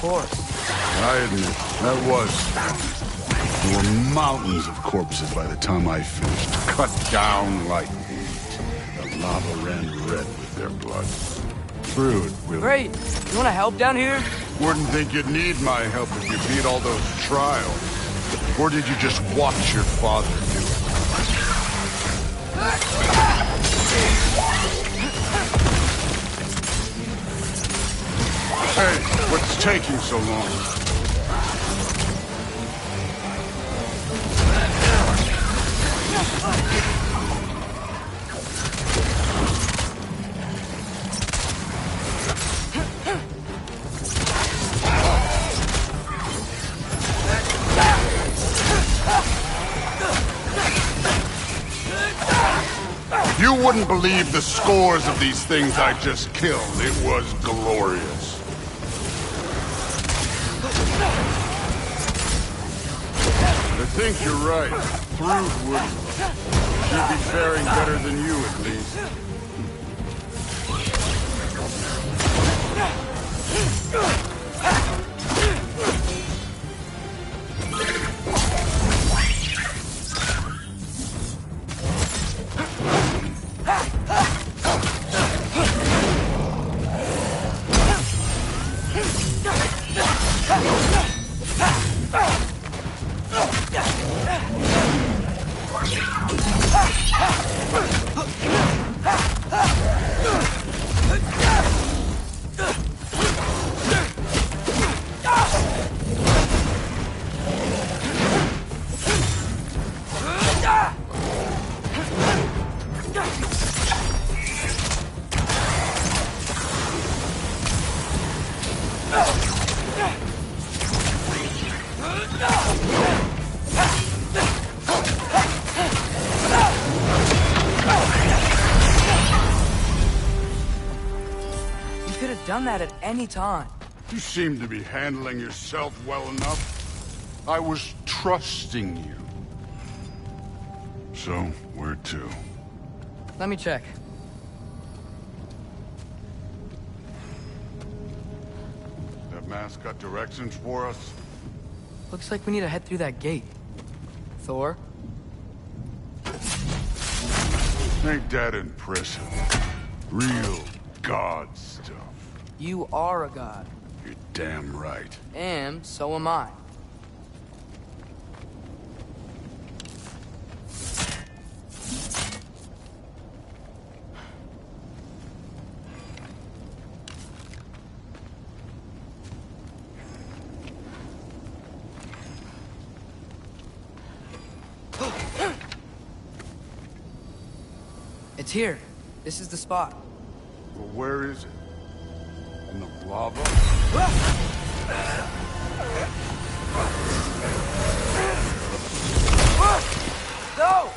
course. I admit, that was fun. There were mountains of corpses by the time I finished, cut down like weeds. The lava ran red with their blood. Crude, really. Great. You want to help down here? Wouldn't think you'd need my help if you beat all those trials. Or did you just watch your father do it? Hey, what's taking so long? You wouldn't believe the scores of these things I just killed. It was glorious. I think you're right. Through would. She'd be faring better than you, at least. Done that at any time. You seem to be handling yourself well enough. I was trusting you. So, where to? Let me check. That mask got directions for us? Looks like we need to head through that gate. Thor? Ain't that impressive? Real god stuff. You are a god. You're damn right. And so am I. It's here. This is the spot. Well, where is it? In the lava? No!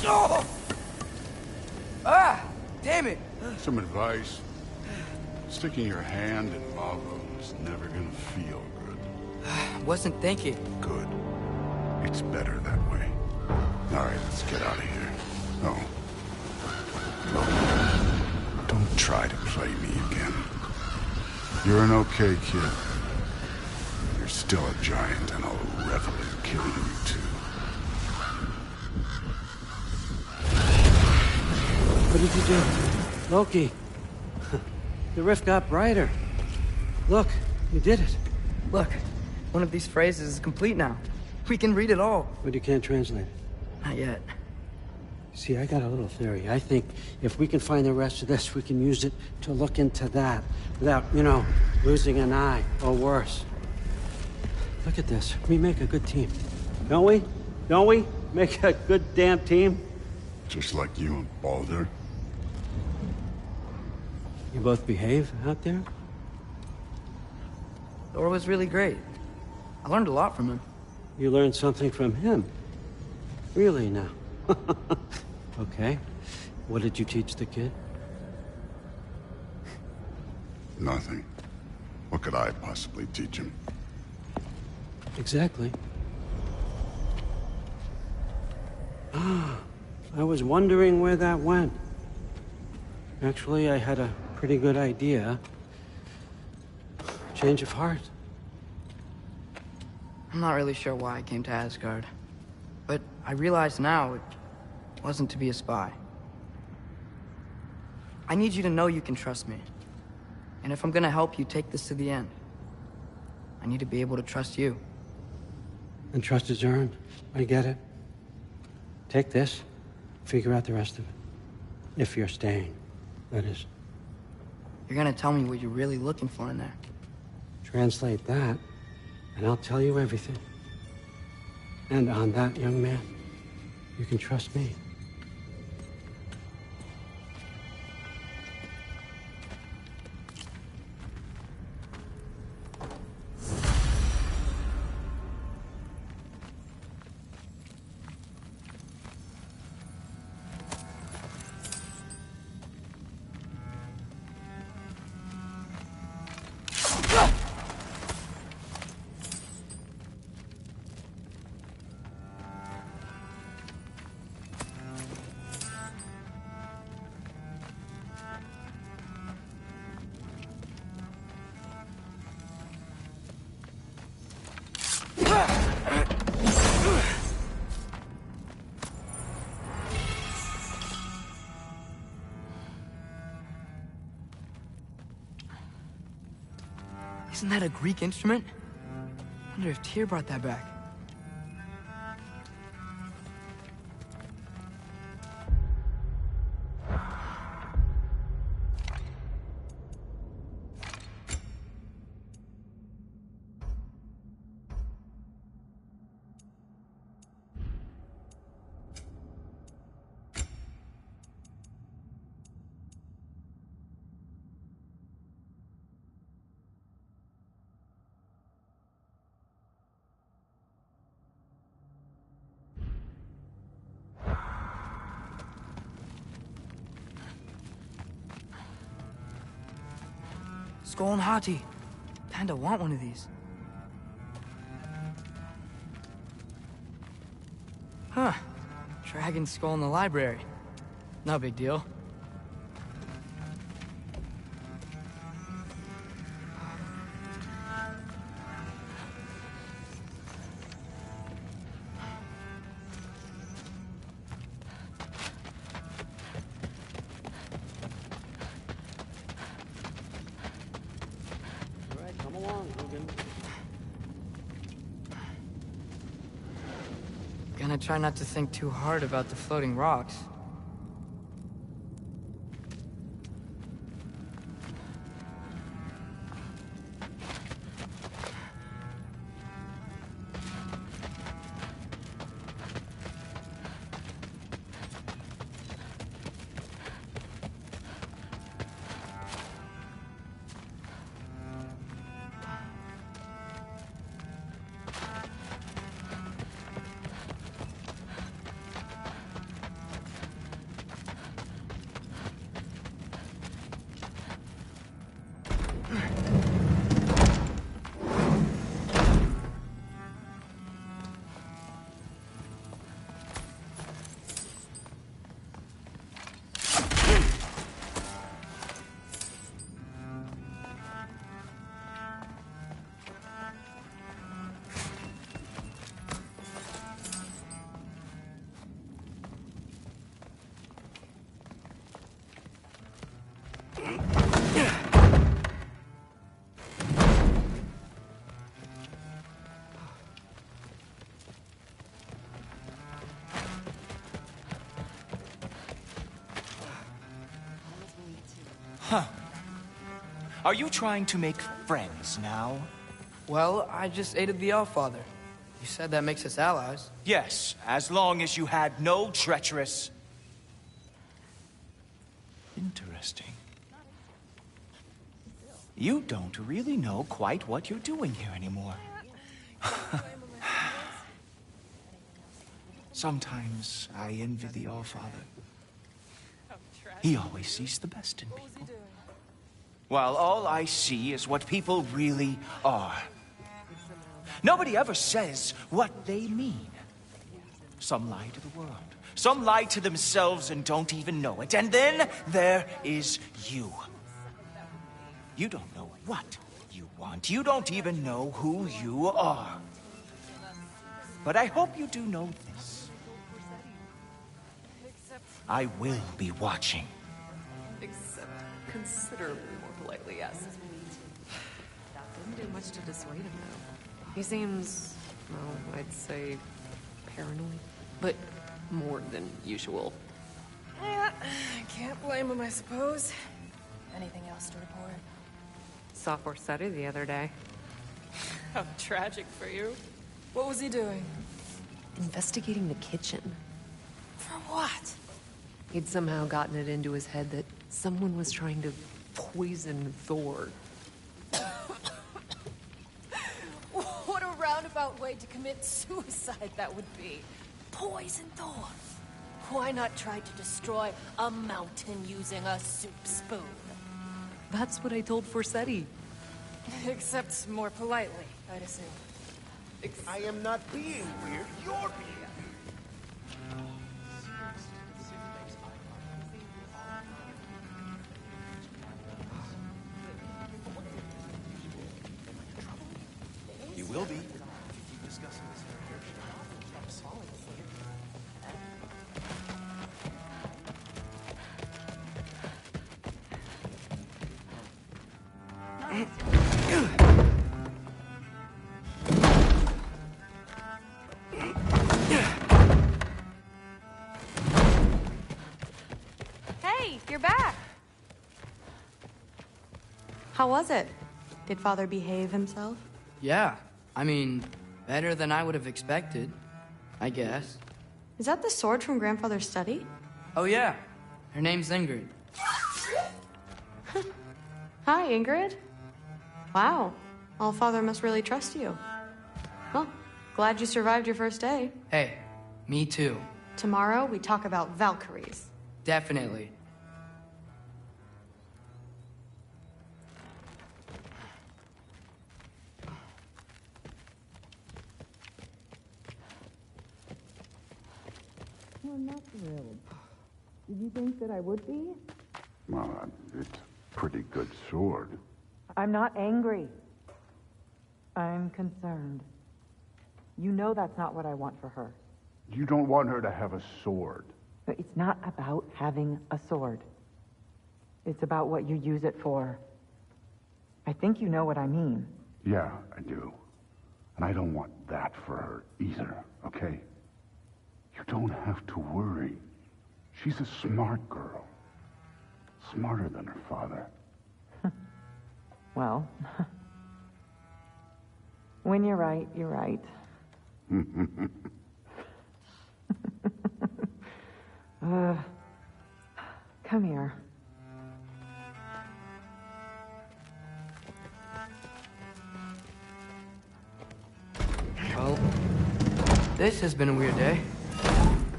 No! Ah! Damn it! Some advice. Sticking your hand in lava is never gonna feel good. Wasn't thinking. Good. It's better that way. All right, let's get out of here. Oh. Look. Don't try to play me again. You're an okay kid. You're still a giant, and I'll revel in killing you too. What did you do? Loki. The rift got brighter. Look, you did it. Look, one of these phrases is complete now. We can read it all. But you can't translate it. Not yet. See, I got a little theory. I think if we can find the rest of this, we can use it to look into that without, losing an eye or worse. Look at this. We make a good team. Don't we? Don't we? Make a good damn team? Just like you and Baldur. You both behave out there? Thor was really great. I learned a lot from him. You learned something from him? Really now? Okay. What did you teach the kid? Nothing. What could I possibly teach him? Exactly. Ah, I was wondering where that went. Actually, I had a pretty good idea. change of heart. I'm not really sure why I came to Asgard. But I realize now it wasn't to be a spy. I need you to know you can trust me. And if I'm gonna help you take this to the end, I need to be able to trust you. And trust is earned. I get it. Take this, figure out the rest of it. If you're staying, that is. You're gonna tell me what you're really looking for in there. Translate that, and I'll tell you everything. And on that, young man, you can trust me. Isn't that a Greek instrument? I wonder if Tyr brought that back. Skull and Hati. Kinda want one of these. Huh. Dragon skull in the library. No big deal. Gonna try not to think too hard about the floating rocks. Huh. Are you trying to make friends now? Well, I just aided the Allfather. You said that makes us allies. Yes, as long as you had no treacherous... Interesting. You don't really know quite what you're doing here anymore. Sometimes I envy the Allfather. He always sees the best in people. While all I see is what people really are. Nobody ever says what they mean. Some lie to the world. Some lie to themselves and don't even know it. And then there is you. You don't know what you want. You don't even know who you are. But I hope you do know this. I will be watching. Except considerably more politely, yes. Didn't do much to dissuade him, though. He seems, well, I'd say paranoid, but more than usual. Yeah, can't blame him, I suppose. Anything else to report? Saw Forseti the other day. How tragic for you. What was he doing? Investigating the kitchen. For what? He'd somehow gotten it into his head that someone was trying to poison Thor. What a roundabout way to commit suicide that would be. Poison Thor. Why not try to destroy a mountain using a soup spoon? That's what I told Forseti. Except more politely, I'd assume. I am not being weird, you're being. You will be. Hey, you're back. How was it? Did Father behave himself? Yeah, I mean, better than I would have expected, I guess. Is that the sword from Grandfather's study? Oh yeah, her name's Ingrid. Hi, Ingrid. Wow, All-Father must really trust you. Well, glad you survived your first day. Hey, me too. Tomorrow, we talk about Valkyries. Definitely. I'm not thrilled. Did you think that I would be? Well, it's a pretty good sword. I'm not angry. I'm concerned. You know that's not what I want for her. You don't want her to have a sword. But it's not about having a sword. It's about what you use it for. I think you know what I mean. Yeah, I do. And I don't want that for her either, okay? You don't have to worry. She's a smart girl. Smarter than her father. Well, when you're right, you're right. Come here. Well, this has been a weird day.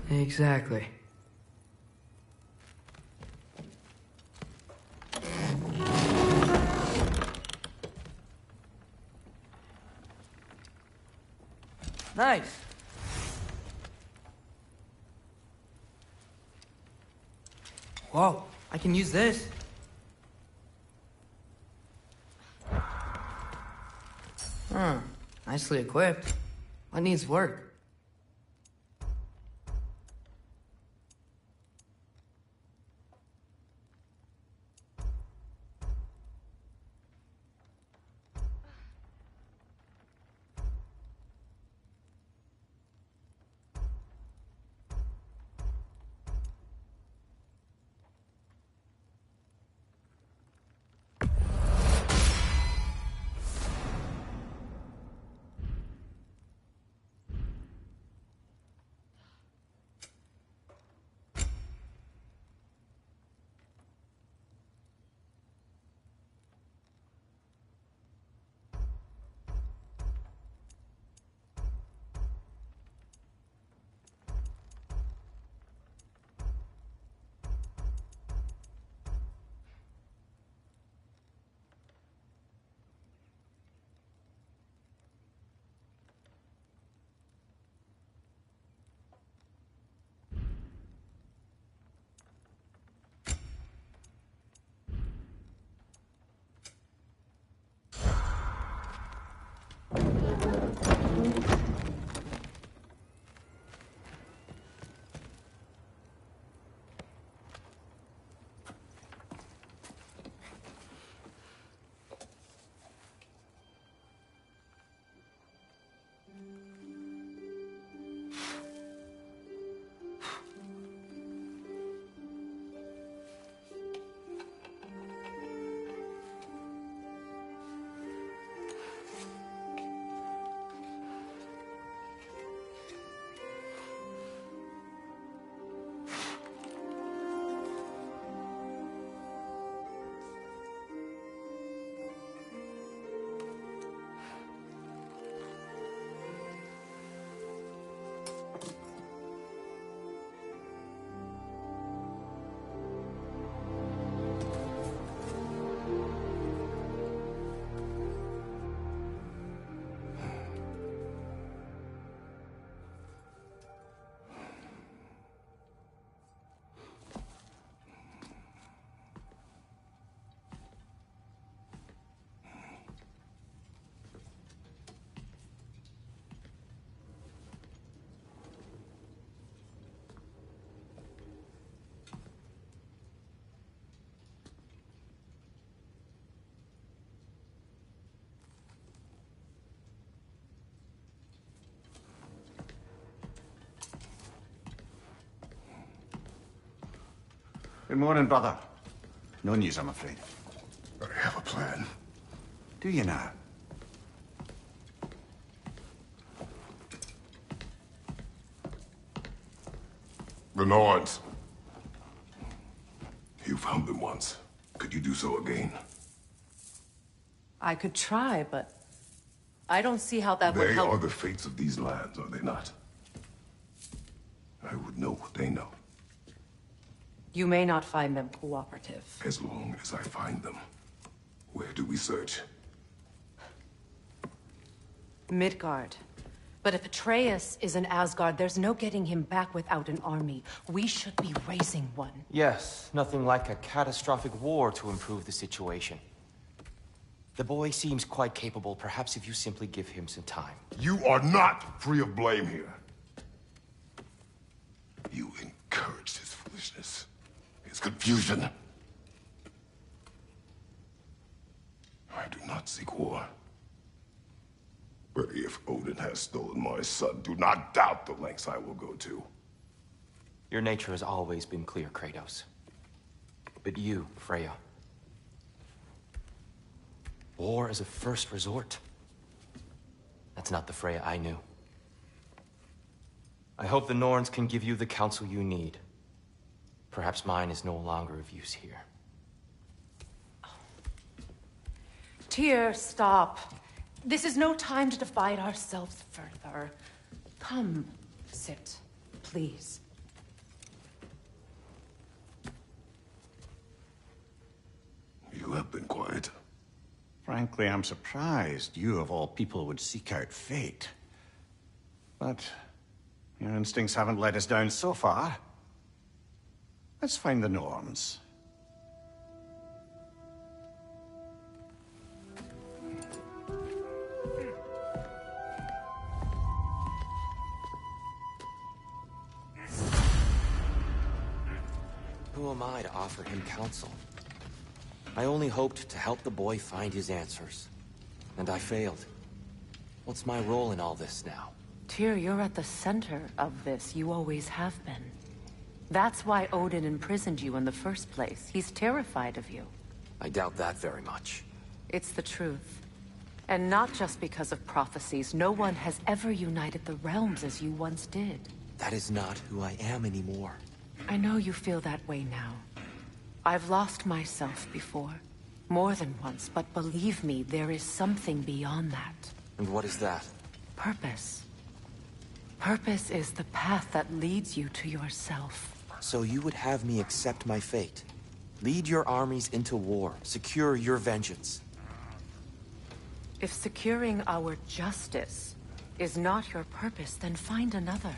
Exactly. Nice. Whoa, I can use this. Nicely equipped. What needs work? Good morning, brother. No news, I'm afraid. I have a plan. Do you now? The Norns. You found them once. Could you do so again? I could try, but I don't see how that would They help. are the fates of these lands, are they not? I would know what they know, You may not find them cooperative. as long as I find them. Where do we search? Midgard. But if Atreus is in Asgard, there's no getting him back without an army. We should be raising one. Yes, nothing like a catastrophic war to improve the situation. The boy seems quite capable. Perhaps if you simply give him some time. You are not free of blame here. You encouraged his foolishness, his confusion. I do not seek war. But if Odin has stolen my son, do not doubt the lengths I will go to. Your nature has always been clear, Kratos. But you, Freya. War as a first resort. That's not the Freya I knew. I hope the Norns can give you the counsel you need. Perhaps mine is no longer of use here. Tyr, stop. This is no time to divide ourselves further. Come, sit, please. You have been quiet. Frankly, I'm surprised you, of all people, would seek out fate. But your instincts haven't let us down so far. Let's find the Norns. Who am I to offer him counsel? I only hoped to help the boy find his answers. And I failed. What's my role in all this now? Tyr, you're at the center of this. You always have been. That's why Odin imprisoned you in the first place. He's terrified of you. I doubt that very much. It's the truth. And not just because of prophecies. No one has ever united the realms as you once did. That is not who I am anymore. I know you feel that way now. I've lost myself before. More than once, but believe me, there is something beyond that. And what is that? Purpose. Purpose is the path that leads you to yourself. So you would have me accept my fate? Lead your armies into war, secure your vengeance. If securing our justice is not your purpose, then find another.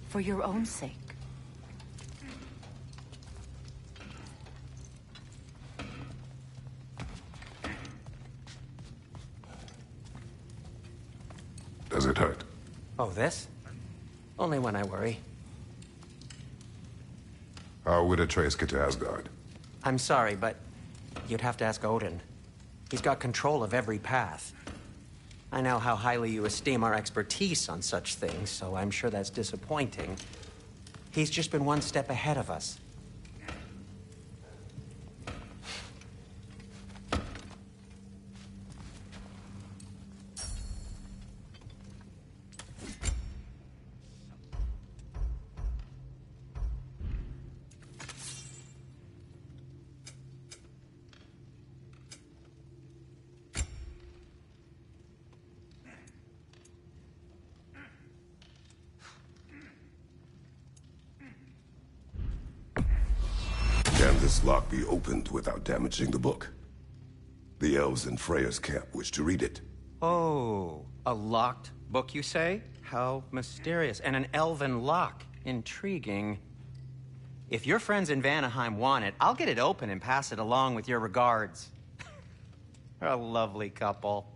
For your own sake. Does it hurt? Oh, this? Only when I worry. How would Atreus get to Asgard? I'm sorry, but you'd have to ask Odin. He's got control of every path. I know how highly you esteem our expertise on such things, so I'm sure that's disappointing. He's just been one step ahead of us. Can this lock be opened without damaging the book? The elves in Freya's camp wish to read it. Oh, a locked book, you say? How mysterious. And an elven lock. Intriguing. If your friends in Vanaheim want it, I'll get it open and pass it along with your regards. A lovely couple.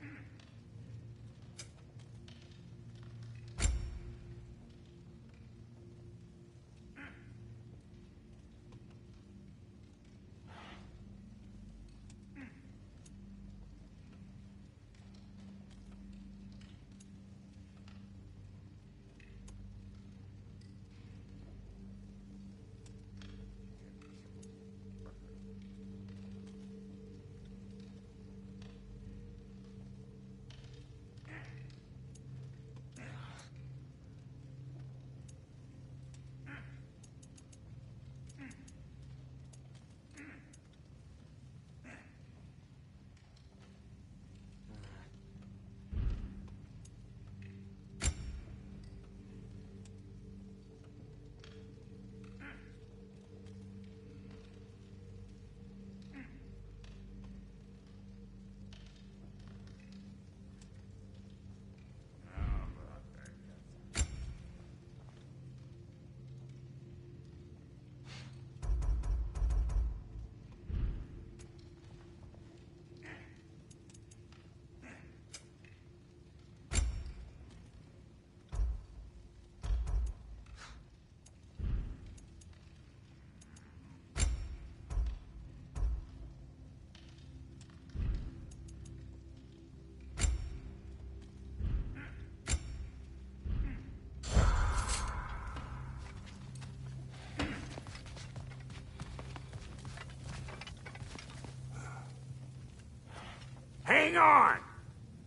Hang on!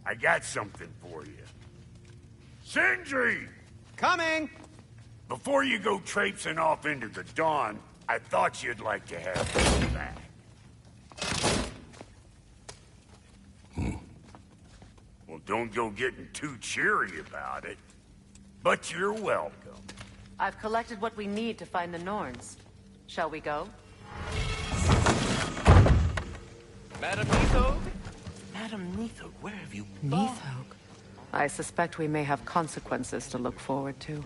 I got something for you. Sindri! Coming! Before you go traipsing off into the dawn, I thought you'd like to have this back. Well, don't go getting too cheery about it. But you're welcome. I've collected what we need to find the Norns. Shall we go? Madam Neathog? Madam Neathog, where have you gone? Neathog? I suspect we may have consequences to look forward to.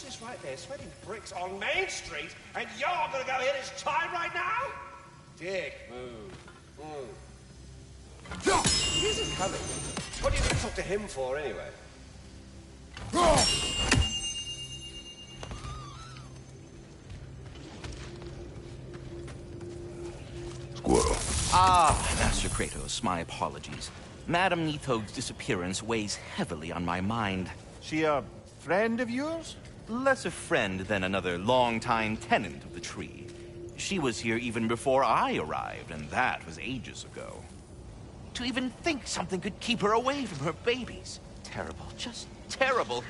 Is right there, sweating bricks on Main Street, and you're gonna go hit his time right now? Dick, move. He isn't coming. What do you need to talk to him for, anyway? Squirrel. Ah, Master Kratos, my apologies. Madam Neathog's disappearance weighs heavily on my mind. She a friend of yours? Less a friend than another longtime tenant of the tree. She was here even before I arrived, and that was ages ago. To even think something could keep her away from her babies. Terrible, just terrible.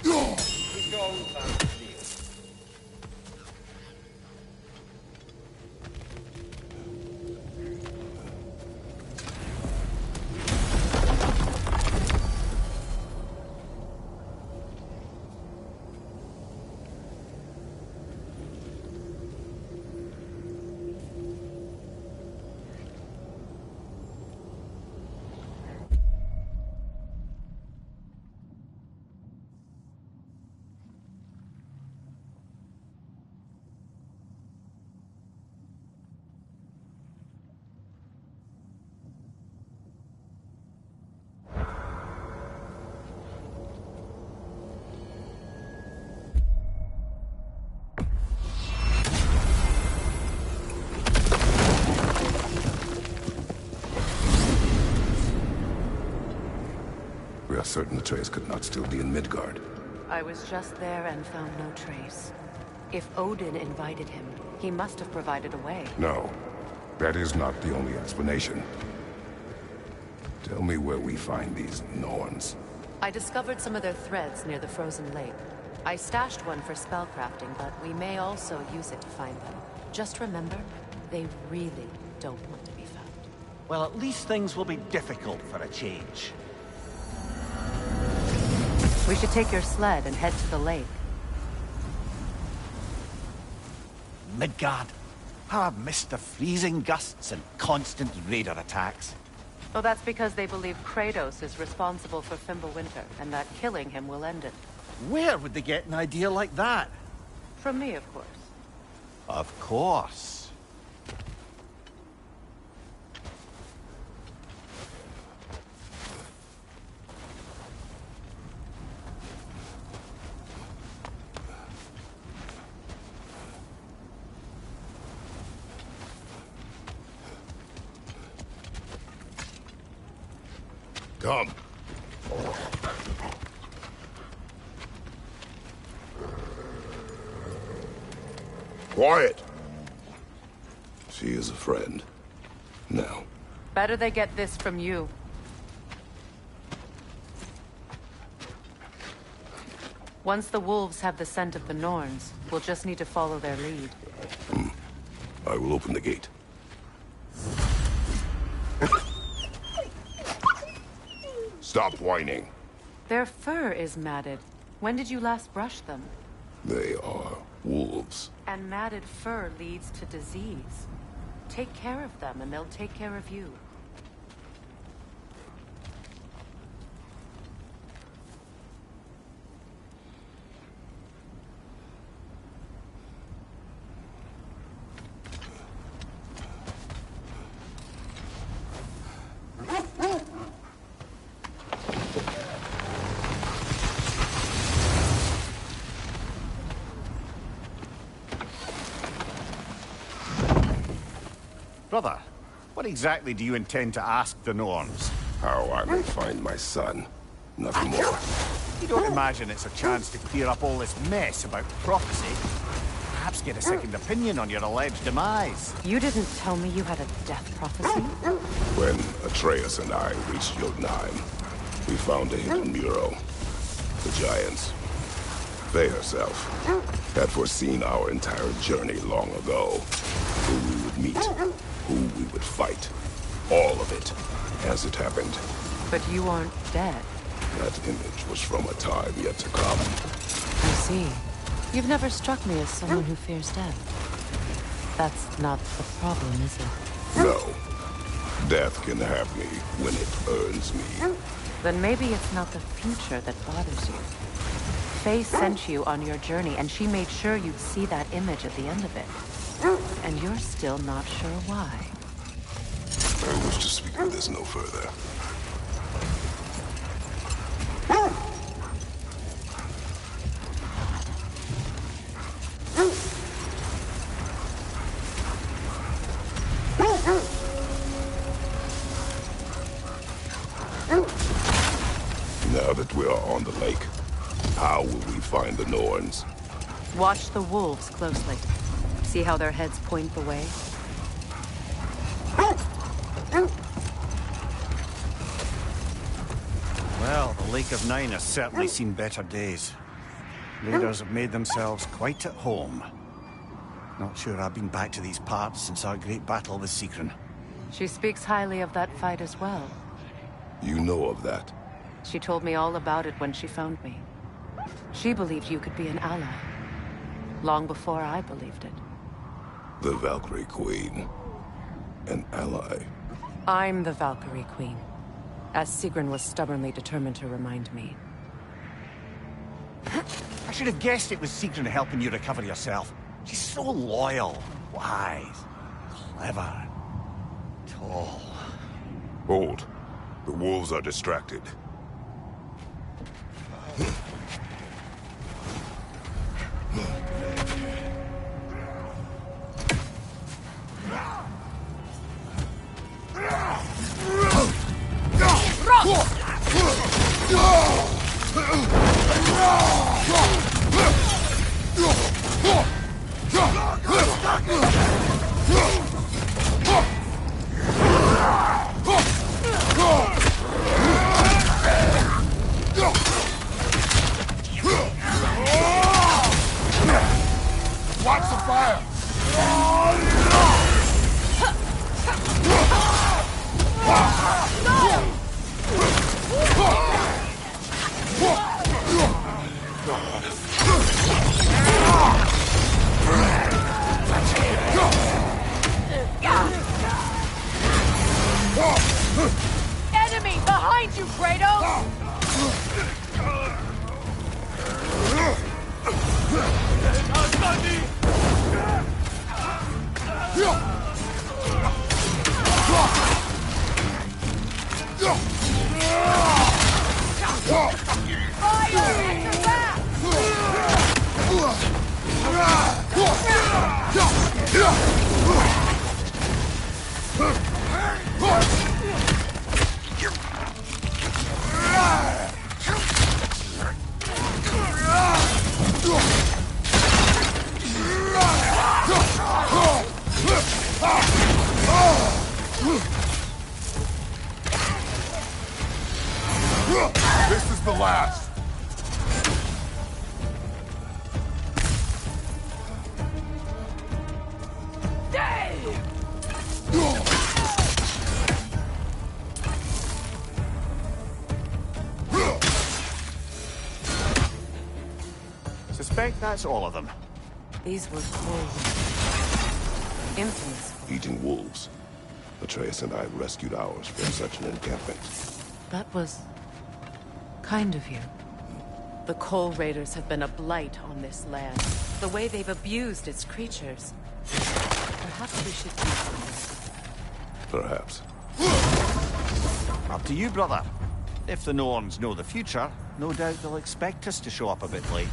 He's gone, Van. We are certain the trace could not still be in Midgard. I was just there and found no trace. If Odin invited him, he must have provided a way. No, that is not the only explanation. Tell me where we find these Norns. I discovered some of their threads near the frozen lake. I stashed one for spellcrafting, but we may also use it to find them. Just remember, they really don't want to be found. Well, at least things will be difficult for a change. We should take your sled and head to the lake. Midgard. How I've missed the freezing gusts and constant raider attacks. Oh, that's because they believe Kratos is responsible for Fimbulwinter, and that killing him will end it. Where would they get an idea like that? From me, of course. Of course. Come. Quiet! She is a friend. Now. Better they get this from you. Once the wolves have the scent of the Norns, we'll just need to follow their lead. I will open the gate. Stop whining. Their fur is matted. When did you last brush them? They are wolves. And matted fur leads to disease. Take care of them, and they'll take care of you. Brother, what exactly do you intend to ask the Norns? How I may find my son. Nothing more. You don't imagine it's a chance to clear up all this mess about prophecy? Perhaps get a second opinion on your alleged demise. You didn't tell me you had a death prophecy? When Atreus and I reached Jotunheim, we found a hidden mural. The Giants, they herself, had foreseen our entire journey long ago. Who we would meet, who we would fight. All of it, as it happened. But you aren't dead. That image was from a time yet to come. I see. You've never struck me as someone who fears death. That's not the problem, is it? No. Death can have me when it earns me. Then maybe it's not the future that bothers you. Faye sent you on your journey, and she made sure you'd see that image at the end of it. And you're still not sure why. I wish to speak of this no further. Now that we are on the lake, how will we find the Norns? Watch the wolves closely. See how their heads point the way? Well, the Lake of Nine has certainly seen better days. Raiders have made themselves quite at home. Not sure I've been back to these parts since our great battle with Sigrun. She speaks highly of that fight as well. You know of that? She told me all about it when she found me. She believed you could be an ally. Long before I believed it. The Valkyrie Queen. An ally. I'm the Valkyrie Queen. As Sigrun was stubbornly determined to remind me. I should have guessed it was Sigrun helping you recover yourself. She's so loyal, wise, clever, tall. Hold. The wolves are distracted. Watch the fire! Enemy behind you, Kratos! This is the last! Suspect that's all of them. These were cold. Infamous. Eating wolves. Atreus and I rescued ours from such an encampment. That was kind of you. The Coal Raiders have been a blight on this land. The way they've abused its creatures. Perhaps we should do something. Perhaps. Up to you, brother. If the Norns know the future, no doubt they'll expect us to show up a bit later.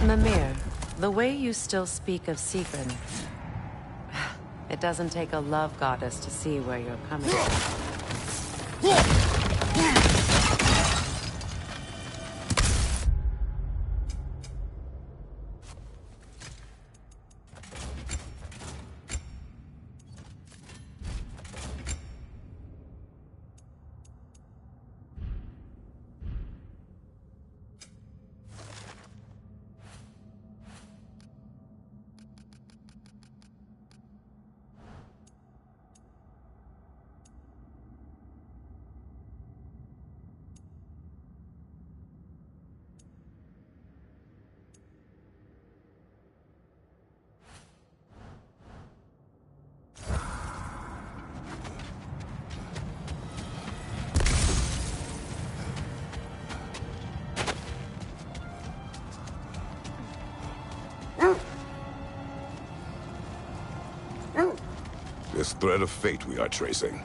Mimir, the way you still speak of Sigrun, it doesn't take a love goddess to see where you're coming from. This thread of fate we are tracing.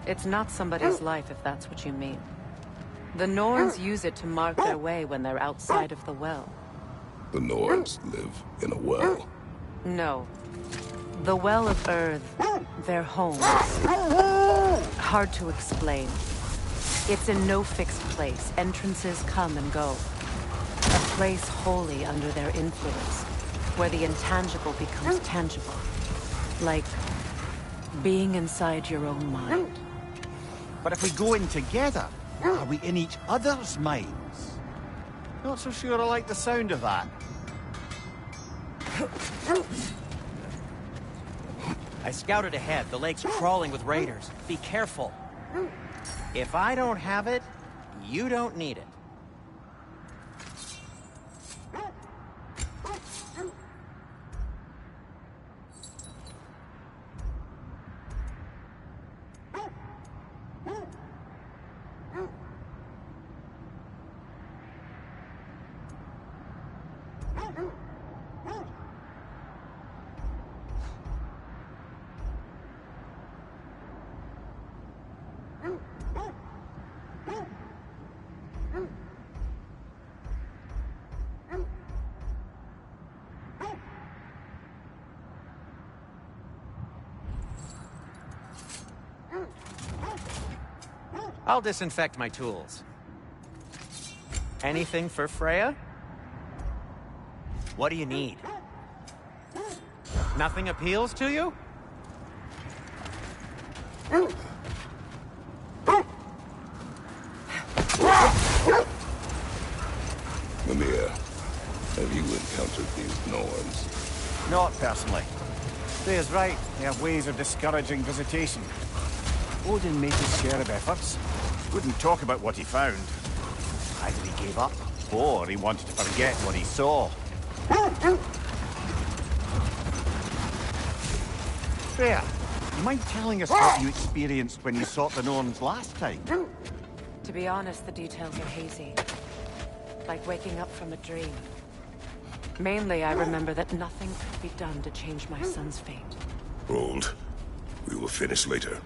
It's not somebody's life, if that's what you mean. The Norns use it to mark their way when they're outside of the well. The Norns live in a well. No. The Well of Earth, their home. Hard to explain. It's in no fixed place. Entrances come and go. A place wholly under their influence, where the intangible becomes tangible. Like being inside your own mind. But if we go in together, are we in each other's minds? Not so sure I like the sound of that. I scouted ahead. The lake's crawling with raiders. Be careful. If I don't have it, you don't need it. I'll disinfect my tools. Anything for Freya? What do you need? Nothing appeals to you? Mimir, have you encountered these Norns? Not personally. Freya's right. They have ways of discouraging visitation. Odin made his share of efforts. Wouldn't talk about what he found. Either he gave up, or he wanted to forget what he saw. Freya, you mind telling us what you experienced when you sought the Norns last time? To be honest, the details are hazy. Like waking up from a dream. Mainly, I remember that nothing could be done to change my son's fate. Hold. We will finish later.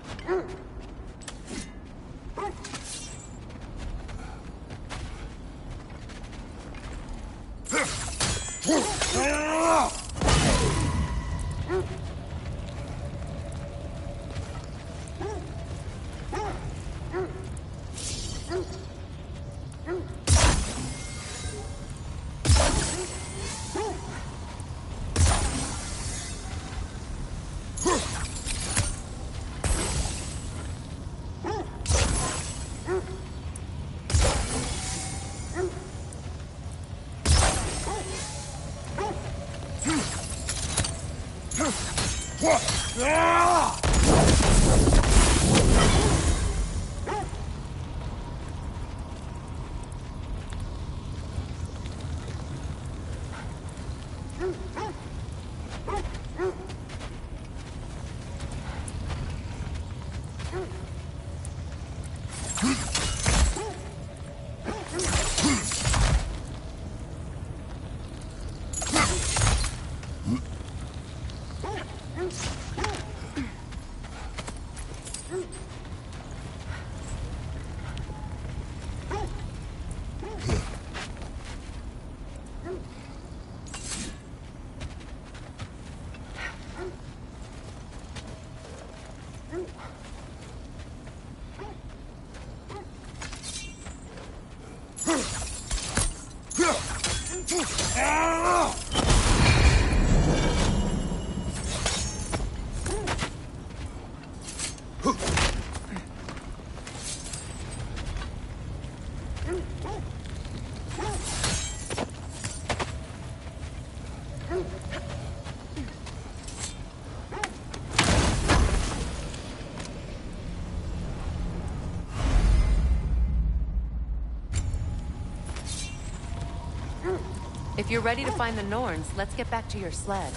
If you're ready to find the Norns, let's get back to your sled.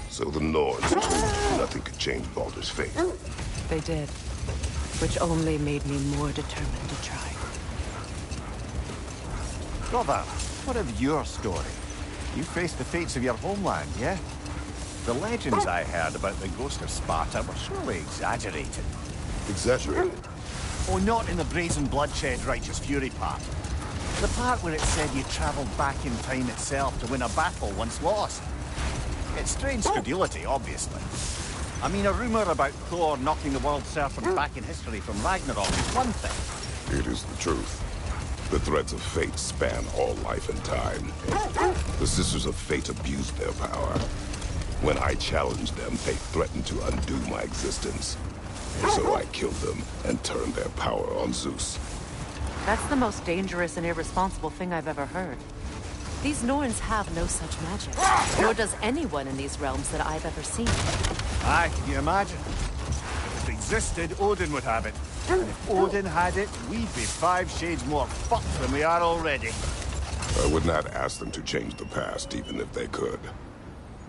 So the Norns told you nothing could change Baldur's fate. They did, which only made me more determined to try. Brother, what of your story? You faced the fates of your homeland, yeah? The legends I heard about the ghost of Sparta were surely exaggerated. Exaggerated? Oh, not in the brazen bloodshed righteous fury part. The part where it said you travelled back in time itself to win a battle once lost. It's strange credulity, obviously. I mean, a rumour about Thor knocking the world serpent back in history from Ragnarok is one thing. It is the truth. The threads of fate span all life and time. The Sisters of Fate abused their power. When I challenged them, they threatened to undo my existence. So I killed them and turned their power on Zeus. That's the most dangerous and irresponsible thing I've ever heard. These Norns have no such magic, nor does anyone in these realms that I've ever seen. Aye, can you imagine? If it existed, Odin would have it. And if Odin had it, we'd be 5 shades more fucked than we are already. I would not ask them to change the past, even if they could.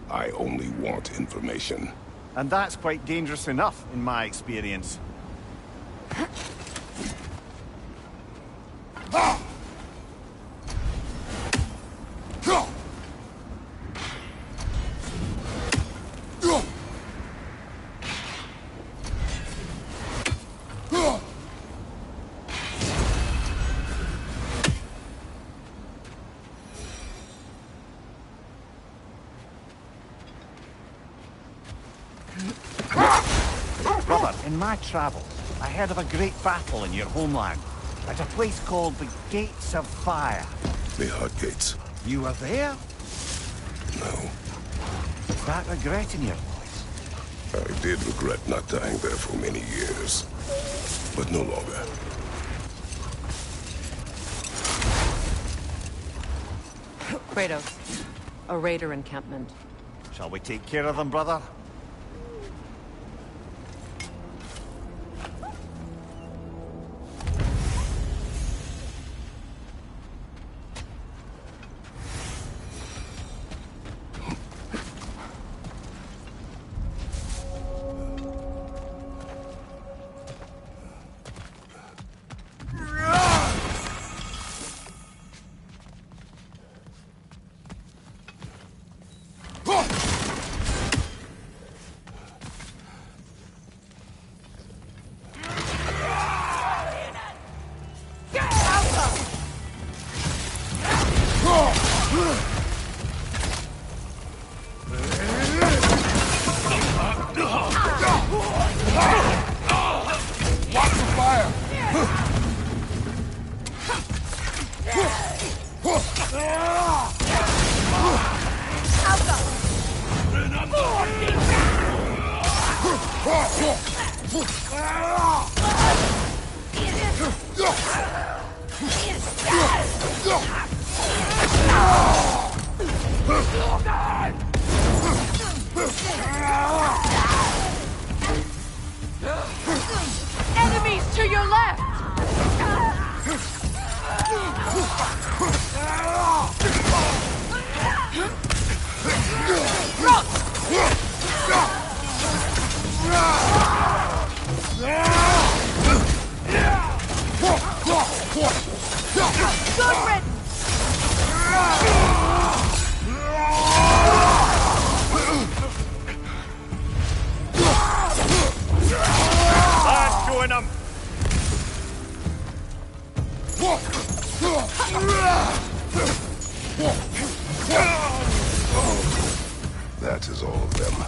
I only want information. And that's quite dangerous enough, in my experience. In my travels, I heard of a great battle in your homeland, at a place called the Gates of Fire. The Hut Gates. You were there? No. Is that regret in your voice? I did regret not dying there for many years, but no longer. Kratos, a raider encampment. Shall we take care of them, brother? Enemies to your left! Good That's doing them! That is all of them.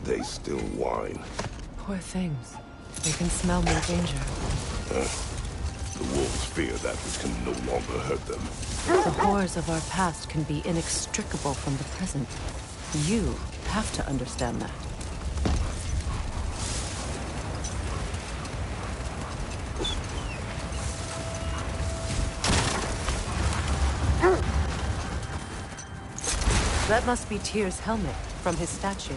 They still whine. Poor things. They can smell more danger. The wolves fear that which can no longer hurt them. The horrors of our past can be inextricable from the present. You have to understand that. That must be Tyr's helmet from his statue.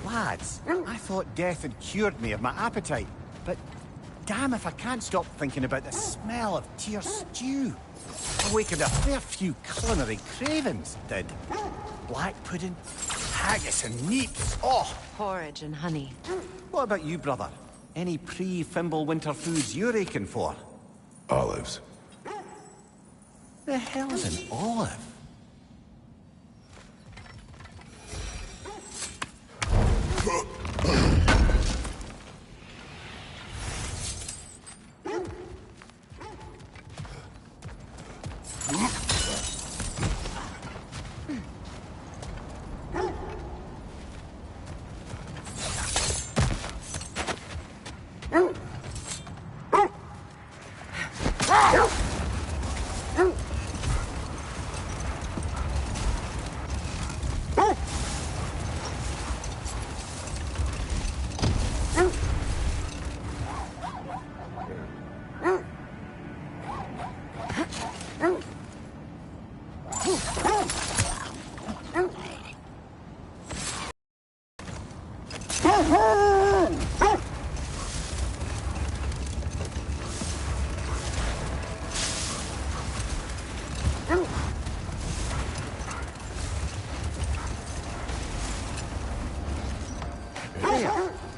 Lads, I thought death had cured me of my appetite, but damn if I can't stop thinking about the smell of Tyr's stew. Awakened a fair few culinary cravings, did. Black pudding, haggis and neeps, oh! Porridge and honey. What about you, brother? Any pre-Fimble winter foods you're aching for? Olives. The hell is an olive?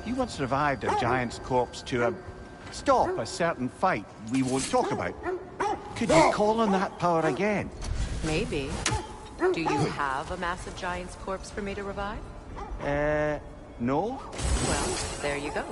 You once revived a giant's corpse to stop a certain fight we won't talk about. Could you call on that power again? Maybe. Do you have a massive giant's corpse for me to revive? No? Well, there you go.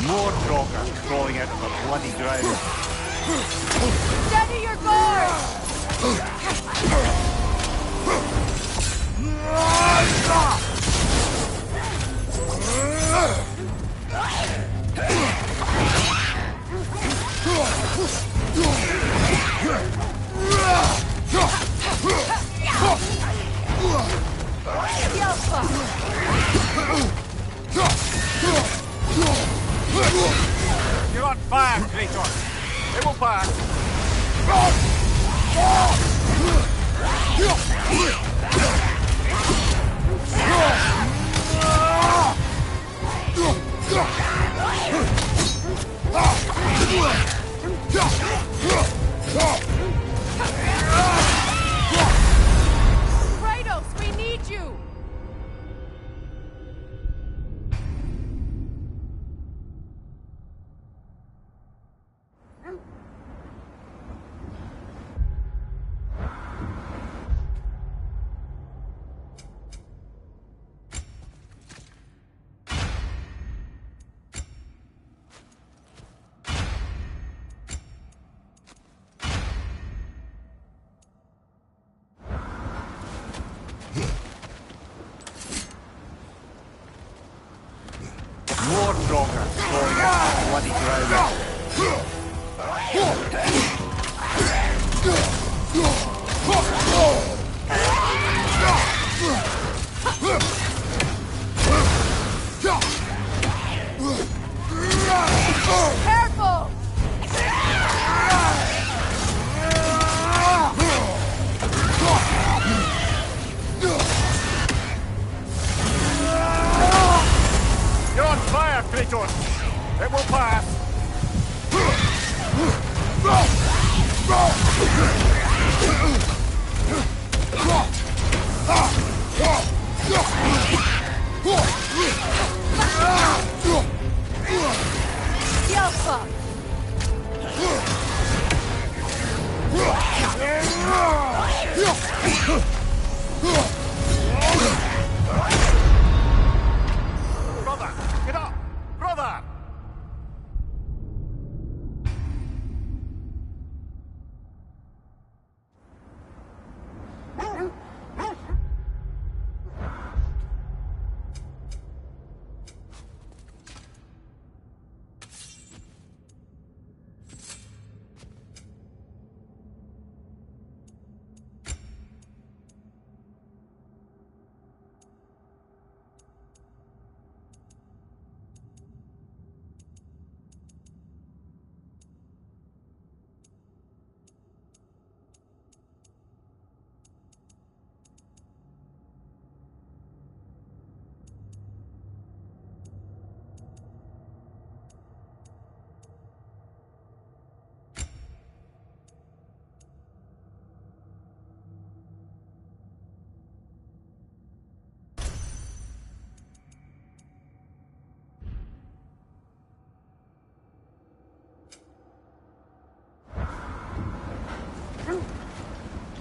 More Draugr crawling out of the bloody ground. Steady your guard! You're on fire, Kratos. It will pass. Kratos, we need you! More Draugr crawling out of the bloody ground. Careful! You're on fire, Kratos. It will pass. Yelpa! Brother, get up! Brother!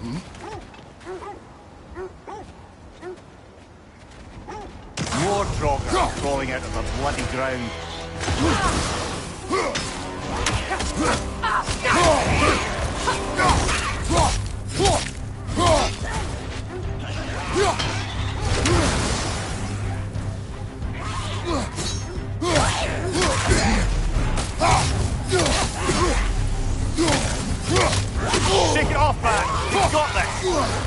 More Draugr crawling out of the bloody ground. Shake it off, man! We've got this!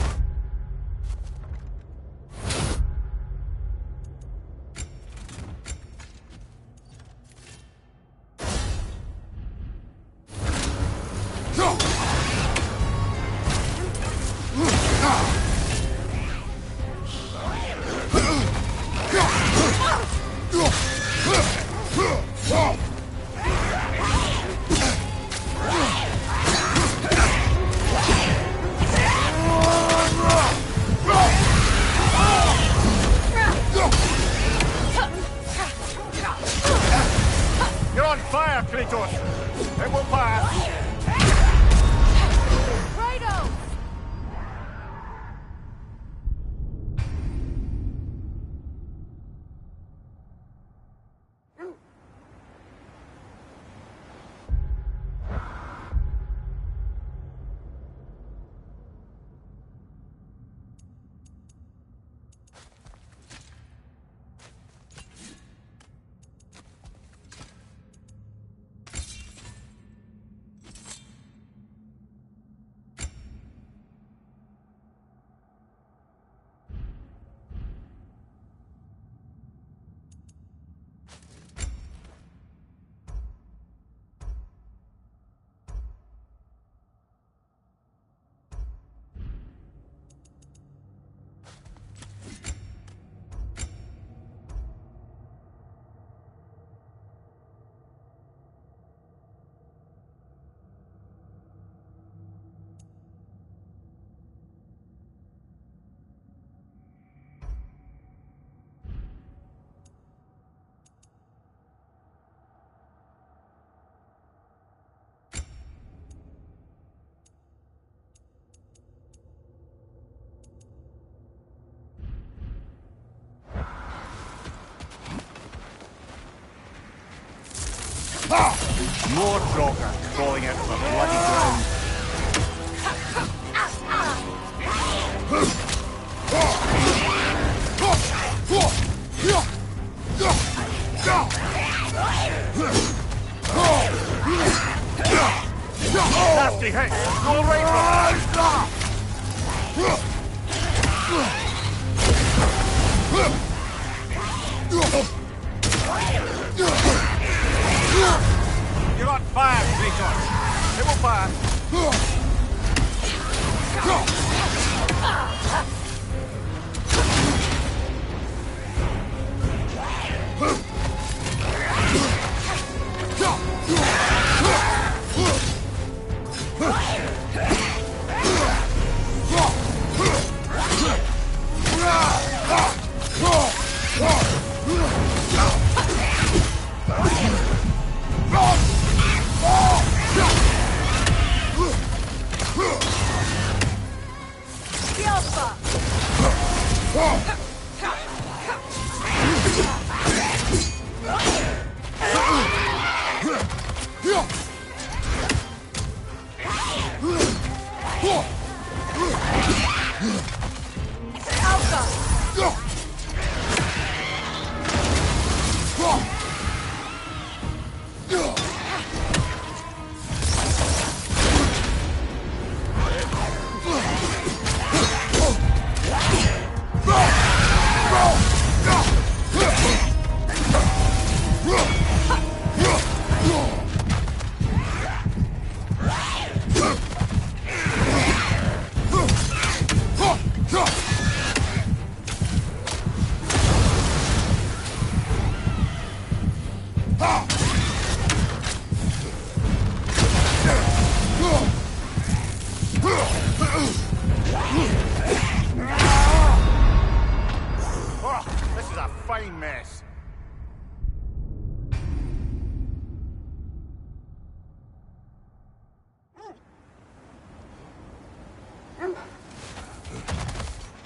You're on fire, Kratos! It will pass! More Draugr crawling out of the bloody ground. Nasty hit! Go away from You're on fire, Kratos! It will pass!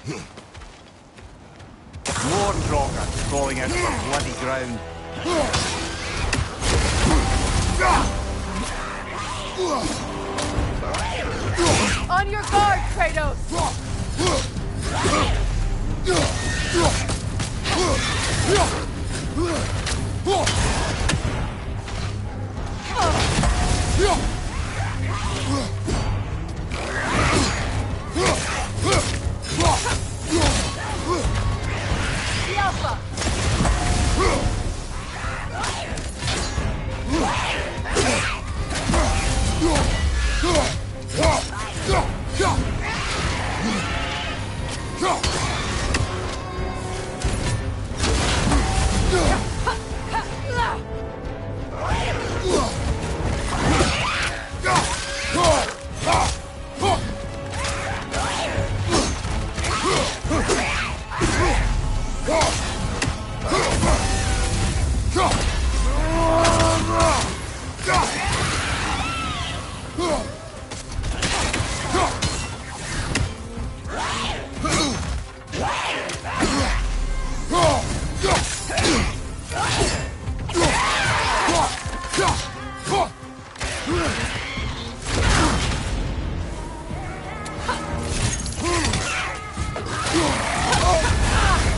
More Draugr crawling out of the bloody ground. On your guard, Kratos! The Alpha!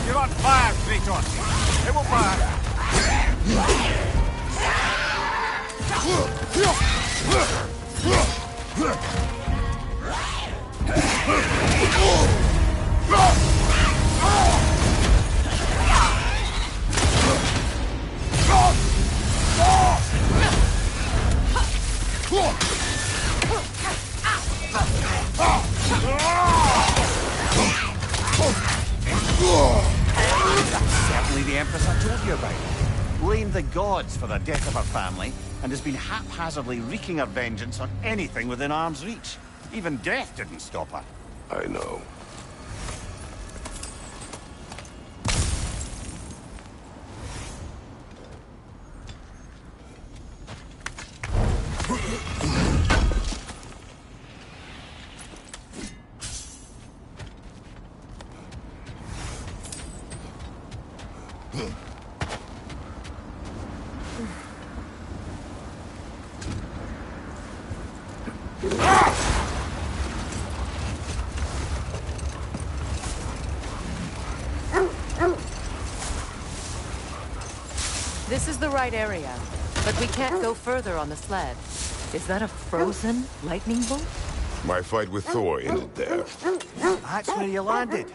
You're on fire, Kratos. It will fire. Certainly the Empress I told you about. Blamed the gods for the death of her family, and has been haphazardly wreaking her vengeance on anything within arm's reach. Even death didn't stop her. I know. This is the right area, but we can't go further on the sled. Is that a frozen lightning bolt? My fight with Thor ended there. That's where you landed.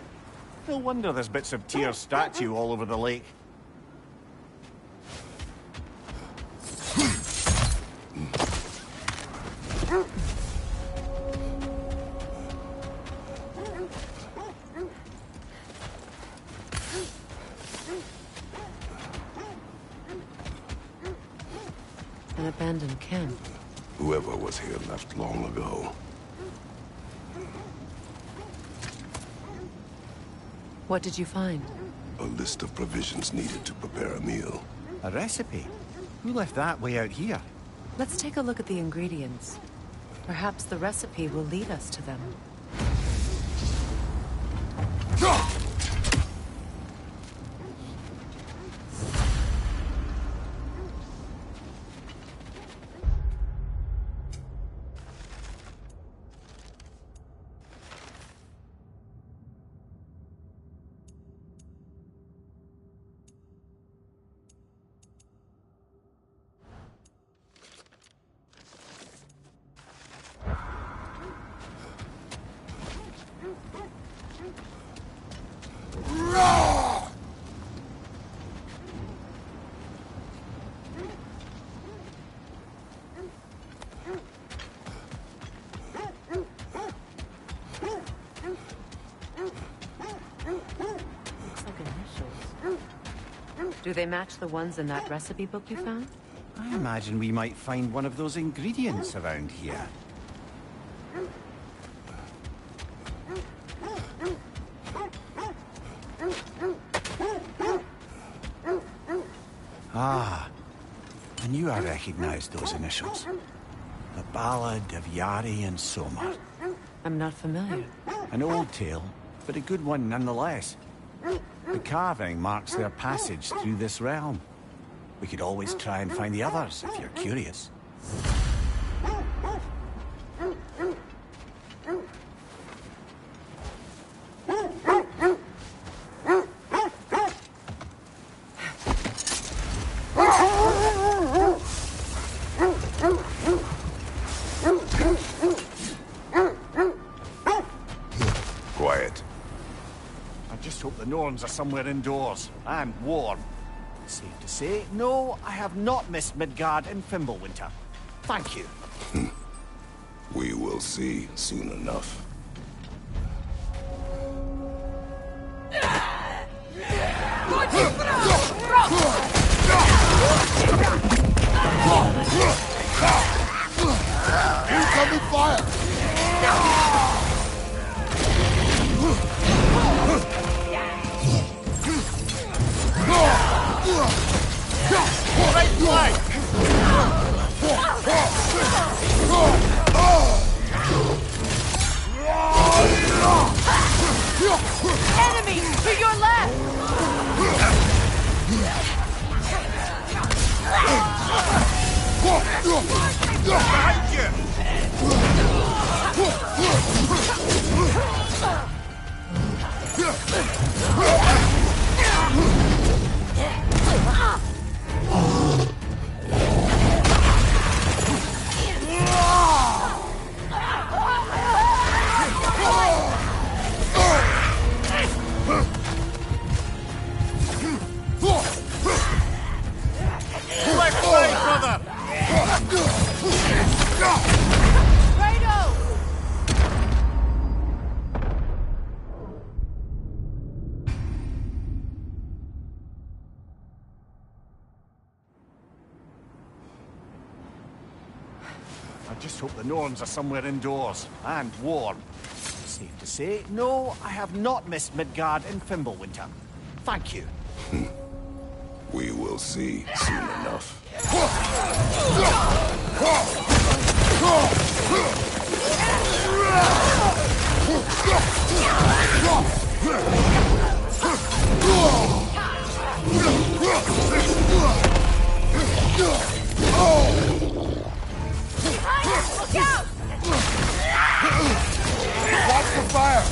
No wonder there's bits of Tyr's statue all over the lake. An abandoned camp. Whoever was here left long ago. What did you find? A list of provisions needed to prepare a meal. A recipe? Who left that way out here? Let's take a look at the ingredients. Perhaps the recipe will lead us to them. Do they match the ones in that recipe book you found? I imagine we might find one of those ingredients around here. Ah, I knew I recognized those initials. The Ballad of Yari and Soma. I'm not familiar. An old tale, but a good one nonetheless. The carving marks their passage through this realm. We could always try and find the others, if you're curious. Quiet. I just hope the Norns are somewhere indoors, and warm. Safe to say, no, I have not missed Midgard in Fimbulwinter. Thank you. We will see soon enough. Incoming fire! Right flank! Enemy to your left! Behind you! Left way, brother! I just hope the Norns are somewhere indoors, and warm. Safe to say, no, I have not missed Midgard in Fimbulwinter. Thank you. We will see soon enough. Look out! Watch the fire!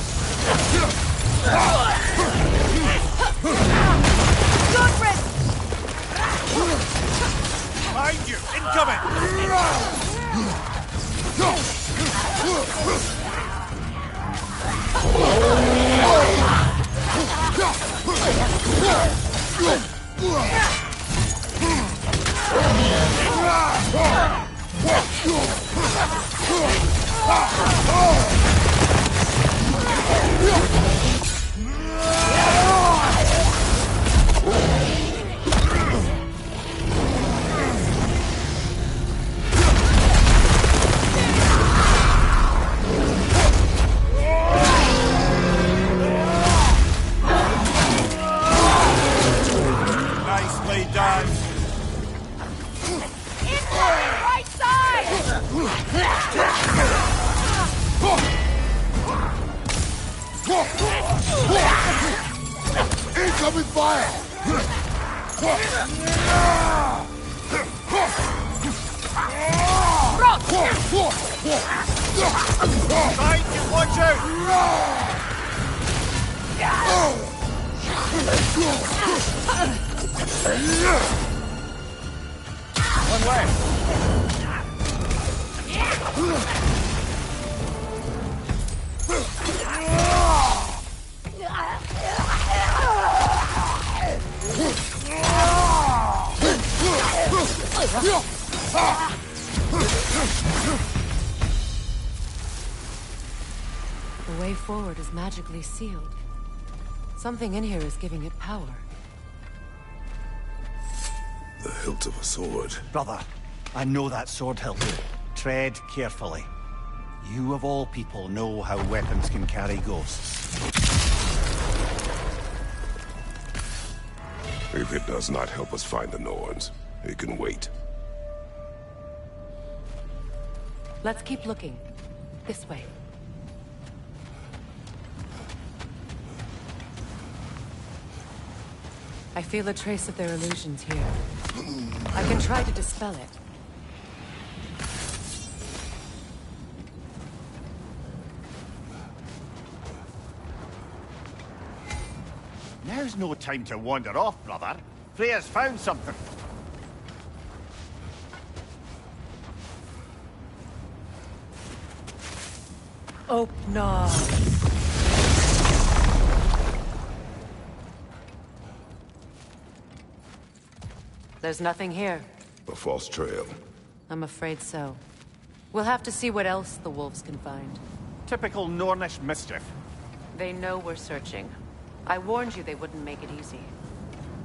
Goodrich! Behind you! Incoming! Nicely done. Incoming right side! Incoming fire! Behind you, watch out! One way. The way forward is magically sealed. Something in here is giving it power. The hilt of a sword. Brother, I know that sword hilt. Tread carefully. You of all people know how weapons can carry ghosts. If it does not help us find the Norns, it can wait. Let's keep looking. This way. I feel a trace of their illusions here. I can try to dispel it. Now's no time to wander off, brother. Freya's found something. Oh, no. There's nothing here. A false trail. I'm afraid so. We'll have to see what else the wolves can find. Typical Nornish mischief. They know we're searching. I warned you they wouldn't make it easy.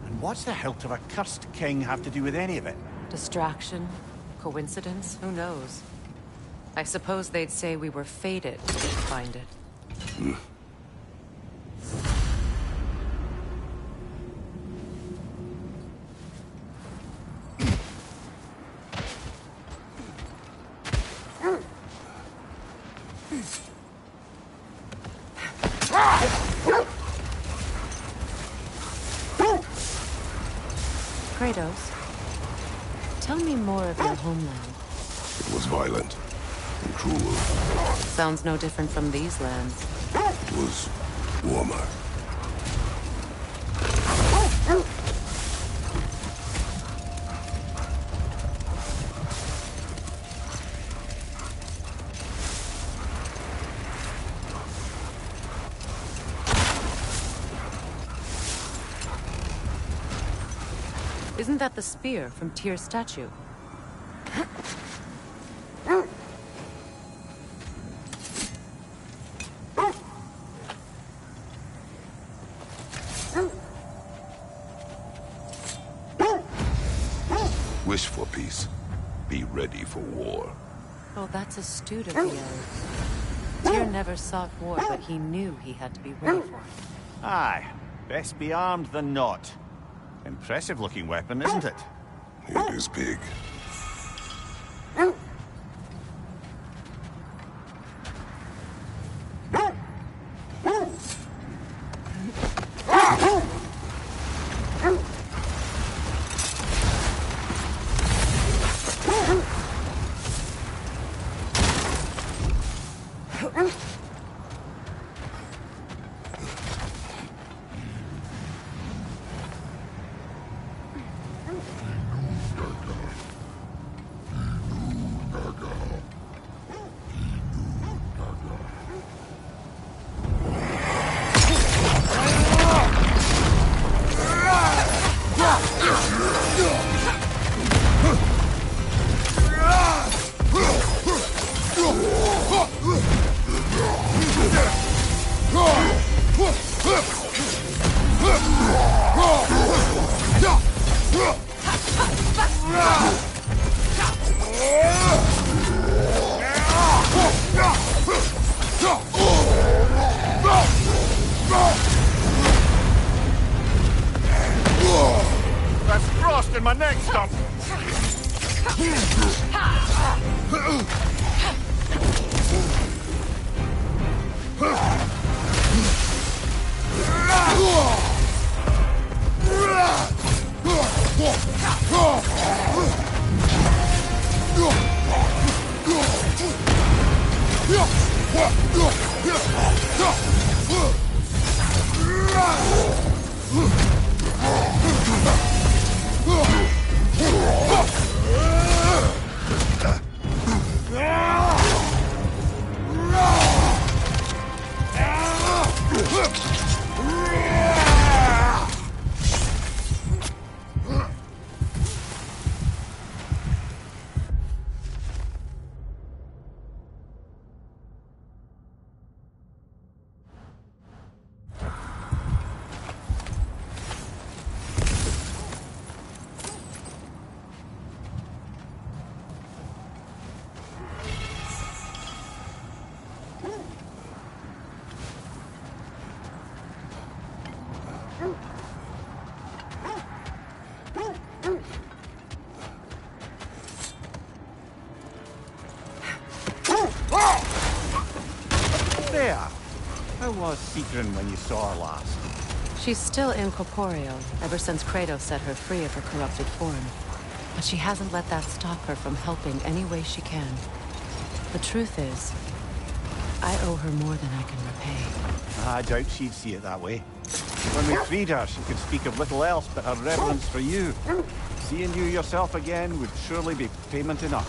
And what's the hilt of a cursed king have to do with any of it? Distraction? Coincidence? Who knows? I suppose they'd say we were fated to find it. Kratos, tell me more of your homeland. It was violent and cruel. Sounds no different from these lands. It was warmer. Isn't that the spear from Tyr's statue? Wish for peace. Be ready for war. Oh, that's astute of the elves. Tyr never sought war, but he knew he had to be ready for it. Aye. Best be armed than not. Impressive looking weapon, isn't it? It is big. That's frost in my neck stump! There! How was Sigrun when you saw her last? She's still incorporeal, ever since Kratos set her free of her corrupted form. But she hasn't let that stop her from helping any way she can. The truth is, I owe her more than I can repay. I doubt she'd see it that way. When we freed her, she could speak of little else but her reverence for you. Seeing you yourself again would surely be payment enough.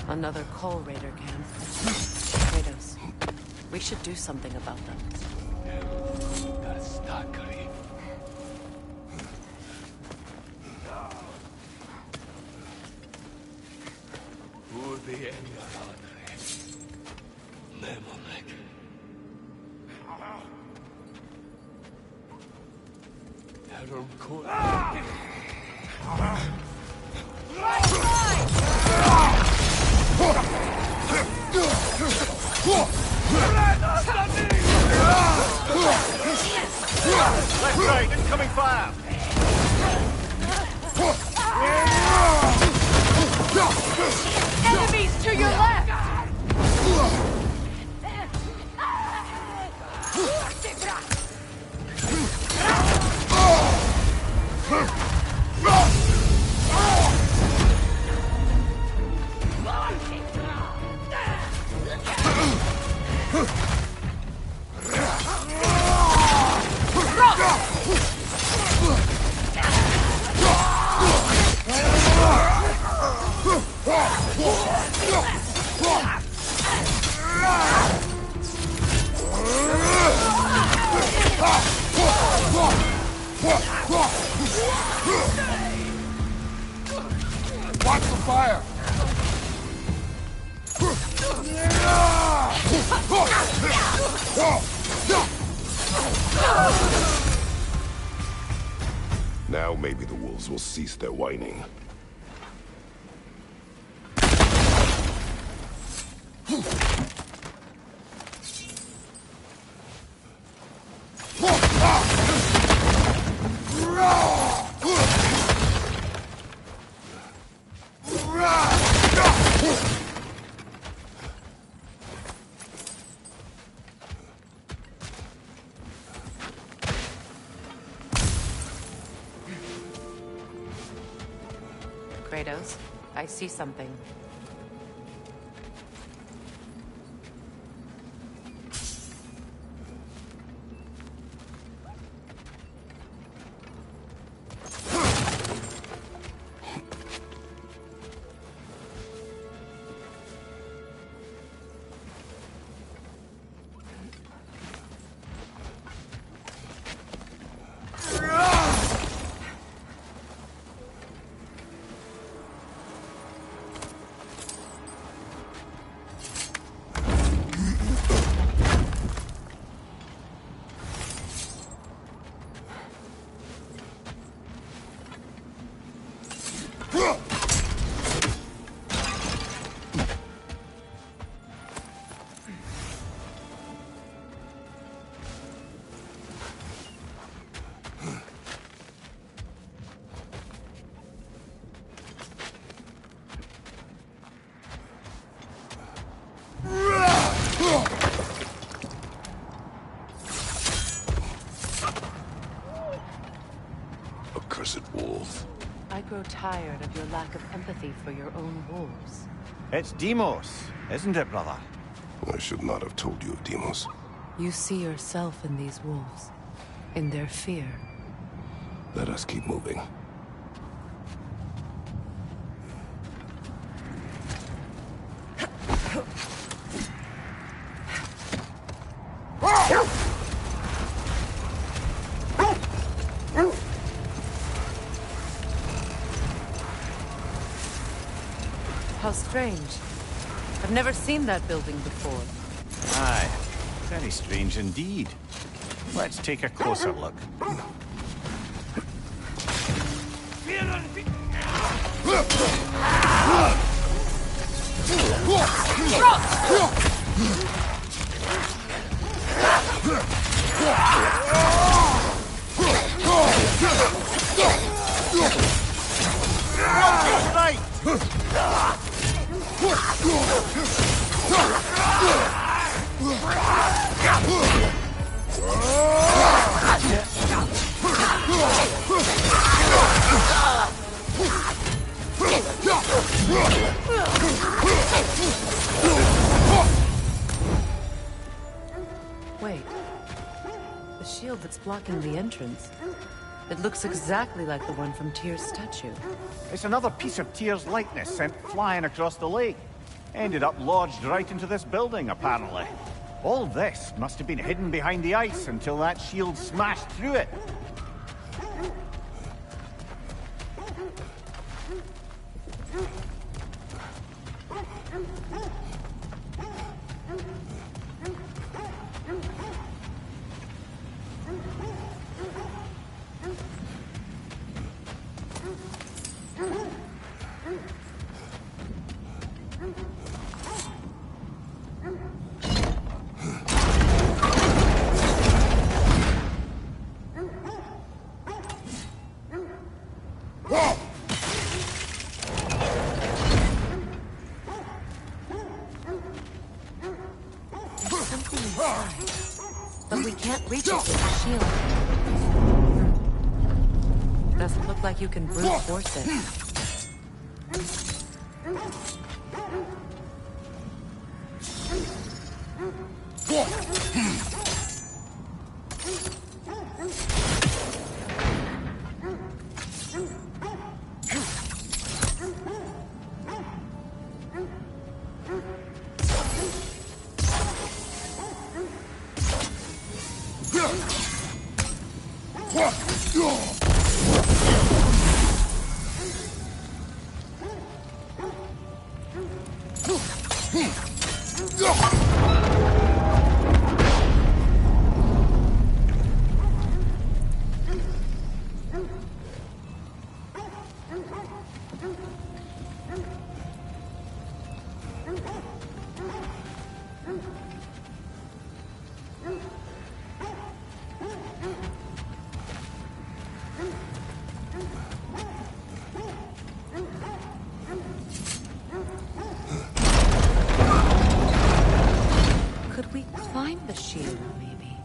Another Coal Raider camp. Kratos, we should do something about them. Left, right, incoming fire! Enemies to your left! Watch the fire! Now maybe the wolves will cease their whining. Kratos, I see something. Accursed wolf. I grow tired of your lack of empathy for your own wolves. It's Deimos, isn't it, brother? I should not have told you of Deimos. You see yourself in these wolves, in their fear. Let us keep moving. How strange. I've never seen that building before. Aye, very strange indeed. Let's take a closer look. Wait. The shield that's blocking the entrance. It looks exactly like the one from Tyr's statue. It's another piece of Tyr's likeness sent flying across the lake. Ended up lodged right into this building, apparently. All this must have been hidden behind the ice until that shield smashed through it. But we can't reach it with the shield. Doesn't look like you can brute force it. The shield, maybe.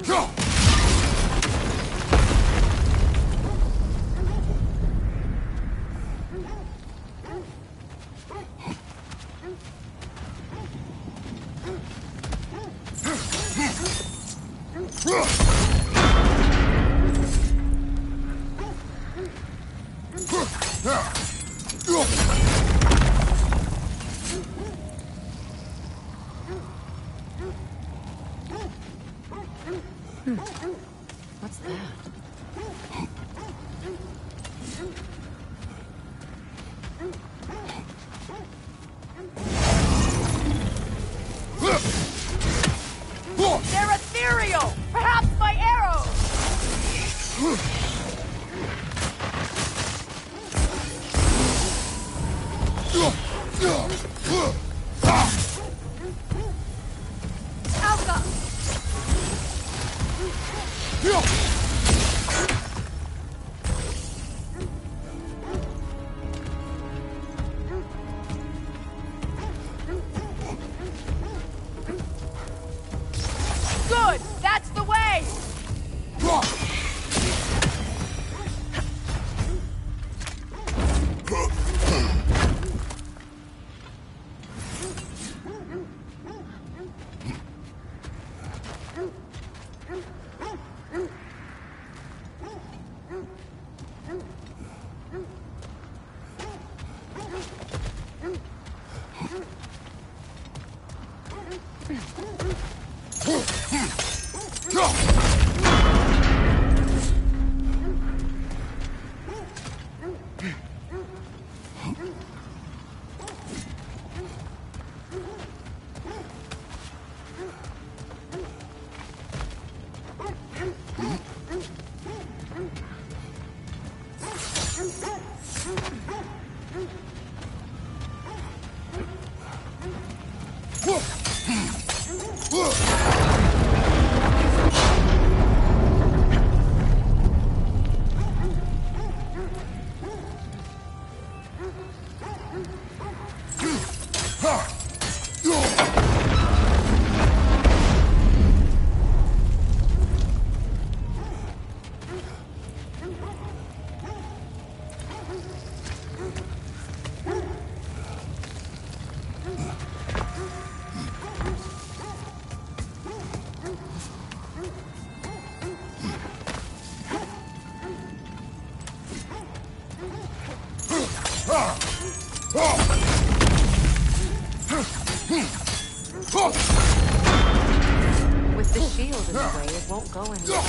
Go! What's that? They're ethereal! Perhaps by arrows! Alpha! Good! That's the way! With the shield in the way, it won't go anywhere.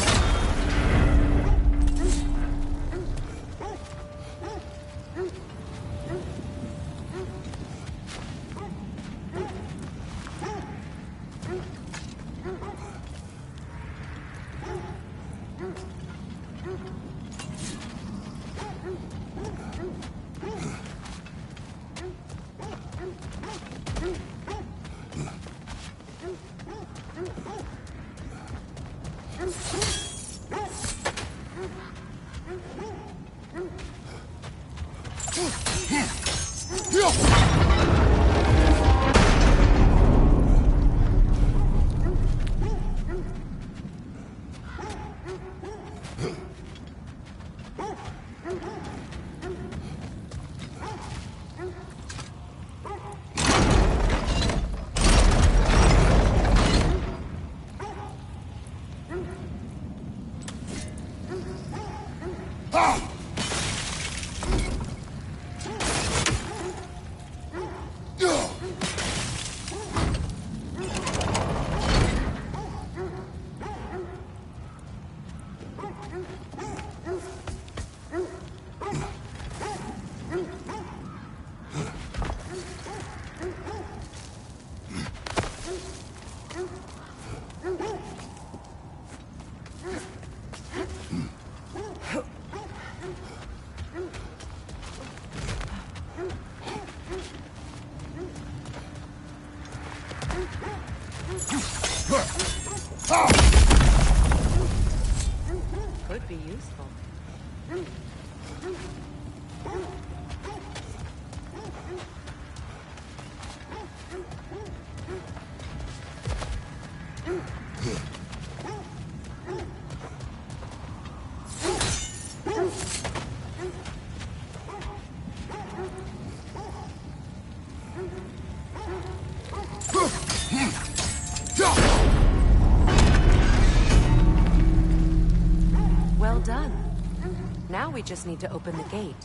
Could be useful. done. Now we just need to open the gate.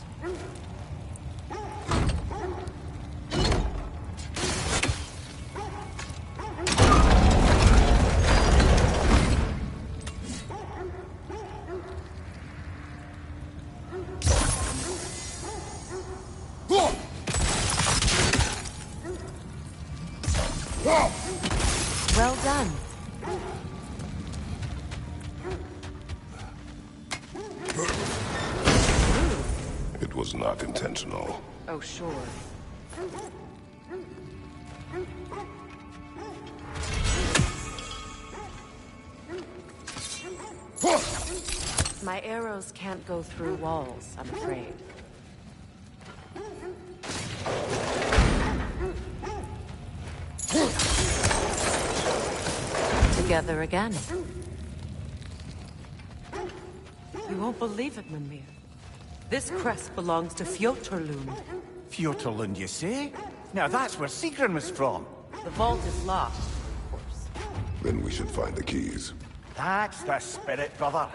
Well done. It was not intentional. Oh, sure. My arrows can't go through walls, I'm afraid. Together again. You won't believe it, Mimir. This crest belongs to Fjotorlund. Fjotorlund, you say? Now that's where Sigrun was from. The vault is locked, of course. Then we should find the keys. That's the spirit, brother.